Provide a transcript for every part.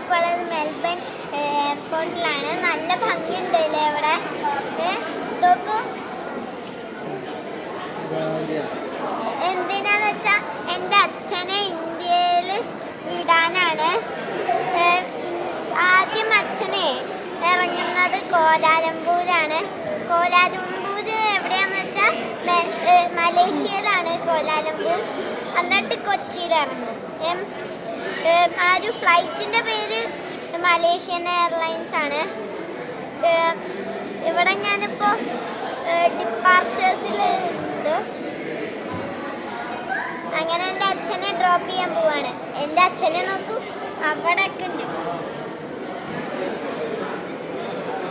ഞാനിപ്പോൾ മെൽബൺ എയർപോർട്ടിലാണ്. നല്ല ഭംഗിയുണ്ട് അല്ലേ ഇവിടെ? നോക്കൂ. എന്തിനാന്ന് വെച്ചാൽ എൻ്റെ അച്ഛനെ ഇന്ത്യയിൽ വിടാനാണ്. ആദ്യം അച്ഛനെ ഇറങ്ങുന്നത് കോലാലംപൂരാണ്. കോലാലംപൂർ എവിടെയാന്ന് വെച്ചാൽ മലേഷ്യയിലാണ് കോലാലംപൂർ. എന്നിട്ട് കൊച്ചിയിൽ ഇറങ്ങും. ആ ഒരു ഫ്ലൈറ്റിൻ്റെ പേര് മലേഷ്യൻ എയർലൈൻസ് ആണ്. ഇവിടെ ഞാനിപ്പോൾ ഡിപ്പാർച്ചേഴ്സിൽ ഉണ്ട്. അങ്ങനെ എൻ്റെ അച്ഛനെ ഡ്രോപ്പ് ചെയ്യാൻ പോവാണ്. എൻ്റെ അച്ഛനെ നോക്കൂ, അവിടെ ഒക്കെ ഉണ്ട്.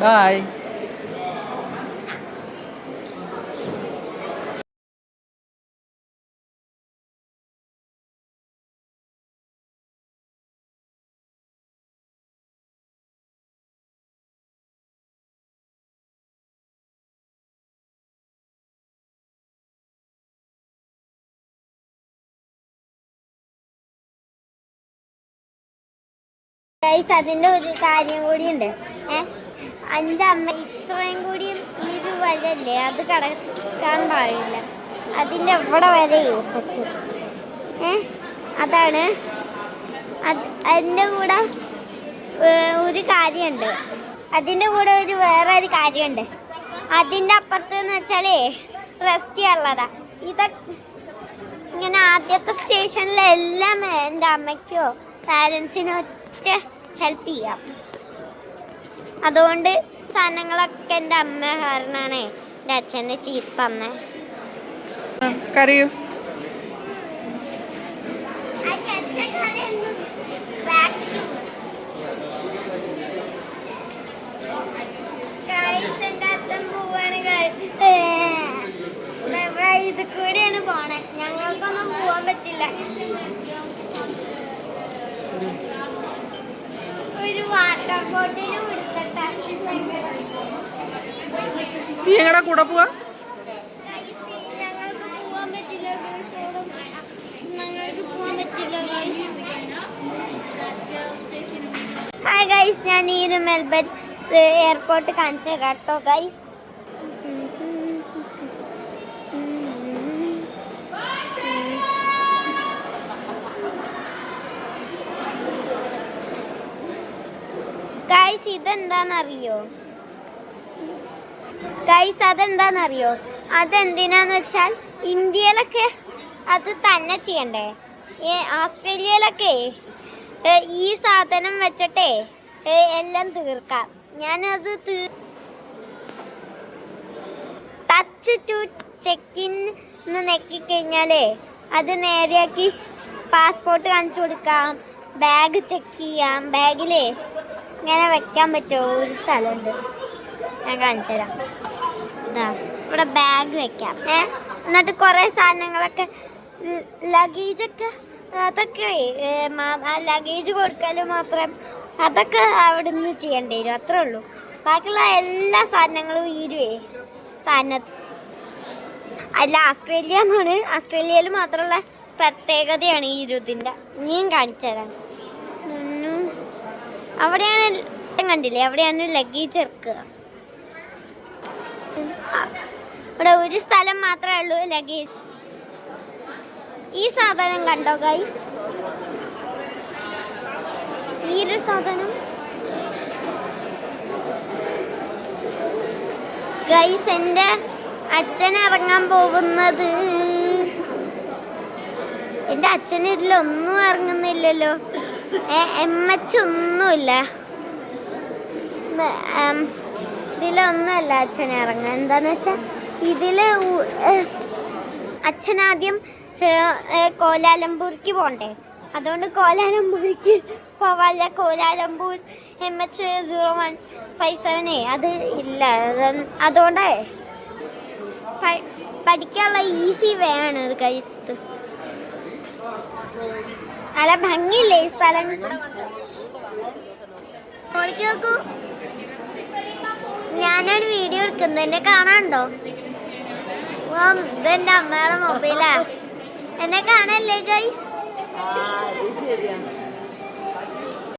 ബൈ. അതിൻ്റെ ഒരു കാര്യം കൂടിയുണ്ട്. എൻ്റെ അമ്മ ഇത്രയും കൂടി ഈ ഒരു വരല്ലേ, അത് കടക്കാൻ പാടില്ല. അതിൻ്റെ എവിടെ വരെ പറ്റും. അതാണ് അതിൻ്റെ കൂടെ ഒരു കാര്യമുണ്ട്. അതിൻ്റെ കൂടെ വേറൊരു കാര്യമുണ്ട്. അതിൻ്റെ അപ്പുറത്ത് എന്ന് വെച്ചാൽ റെസ്റ്റ് ചെയ്യാനുള്ളതാ. ഇങ്ങനെ ആദ്യത്തെ സ്റ്റേഷനിലെല്ലാം എൻ്റെ അമ്മയ്ക്കോ പാരൻസിനോ ഹെൽപ്പ് ചെയ്യാം. അതുകൊണ്ട് സാധനങ്ങളൊക്കെ എൻ്റെ അമ്മ കാരണമാണ് എൻ്റെ അച്ഛൻ്റെ ചീത്ത തന്നെ. കരയൂ. എൻ്റെ അച്ഛൻ പോവാണ്. ഇത് കൂടെയാണ് പോണേ. ഞങ്ങൾക്കൊന്നും പോവാൻ പറ്റില്ല. ഒരു വാട്ടർ ബോട്ടിൽ നീ എങ്ങടാ കൂടെ പോവാ? ഞങ്ങൾക്ക് പോവാൻ പറ്റില്ല. ഞങ്ങൾക്ക് പോവാൻ പറ്റില്ല. ഹായ് ഗൈസ്, ഞാൻ ഈ ഒരു മെൽബൺ എയർപോർട്ട് കാണിച്ചു കേട്ടോ ഗൈസ്. ഗൈസ് ഇതെന്താണെന്നറിയോ? ഗൈസ് അതെന്താണെന്നറിയോ? അതെന്തിനാന്ന് വെച്ചാൽ ഇന്ത്യയിലൊക്കെ അത് തന്നെ ചെയ്യണ്ടേ. ഓസ്ട്രേലിയയിലൊക്കെ ഈ സാധനം വെച്ചിട്ടേ എല്ലാം തീർക്കാം. ഞാനത് ടച്ച് ടു ചെക്ക് ഇൻ എന്ന് നെക്കിക്കഴിഞ്ഞാലേ അത് നേരെയാക്കി പാസ്പോർട്ട് കാണിച്ചു കൊടുക്കാം, ബാഗ് ചെക്ക് ചെയ്യാം. ബാഗിലേ ഇങ്ങനെ വെക്കാൻ പറ്റുമോ? ഒരു സ്ഥലമുണ്ട്, ഞാൻ കാണിച്ചു തരാം. ഇതാ ഇവിടെ ബാഗ് വെക്കാം. എന്നിട്ട് കുറേ സാധനങ്ങളൊക്കെ ലഗേജൊക്കെ അതൊക്കെ ലഗേജ് കൊടുക്കൽ മാത്രം അതൊക്കെ അവിടെ നിന്ന് ചെയ്യേണ്ടി വരും. അത്രേ ഉള്ളൂ. ബാക്കിയുള്ള എല്ലാ സാധനങ്ങളും ഈരുവേ അല്ല ഓസ്ട്രേലിയ എന്നാണ്. ഓസ്ട്രേലിയയിൽ മാത്രമുള്ള പ്രത്യേകതയാണ് ഈ ഇതിൻ്റെ. ഇനിയും കാണിച്ചു തരാം. അവിടെയാണ് കണ്ടില്ലേ, അവിടെയാണ് ലഗേജ് ഇറക്കുക. ഇവിടെ ഒരു സ്ഥലം മാത്രമേ ഉള്ളൂ ലഗേജ്. ഈ സാധനം കണ്ടോ ഗൈസ്? ഈ ഒരു സാധനം ഗൈസ്, എൻ്റെ അച്ഛൻ ഇറങ്ങാൻ പോകുന്നത്. എൻ്റെ അച്ഛൻ ഇതിലൊന്നും ഇറങ്ങുന്നില്ലല്ലോ. MH ഒന്നുമില്ല ഇതിലൊന്നുമല്ല അച്ഛൻ ഇറങ്ങുക. എന്താന്ന് വെച്ചാൽ ഇതിൽ അച്ഛനാദ്യം കോലാലംപൂർക്ക് പോകണ്ടേ. അതുകൊണ്ട് കോലാലംപൂർക്ക് പോവാല്ല. കോലാലംപൂർ MH0157 അത് ഇല്ല. അതുകൊണ്ട് പഠിക്കാനുള്ള ഈസി വേ ആണ് ഇത് കഴിച്ചത്. നല്ല ഭംഗിയില്ലേ ഈ സ്ഥലം? നോക്കൂ, ഞാനാണ് വീഡിയോ എടുക്കുന്നത്. എന്നെ കാണാനുണ്ടോ? ഇതെന്റെ അമ്മയുടെ മൊബൈലാ. എന്നെ കാണല്ലേ ഗൈസ്?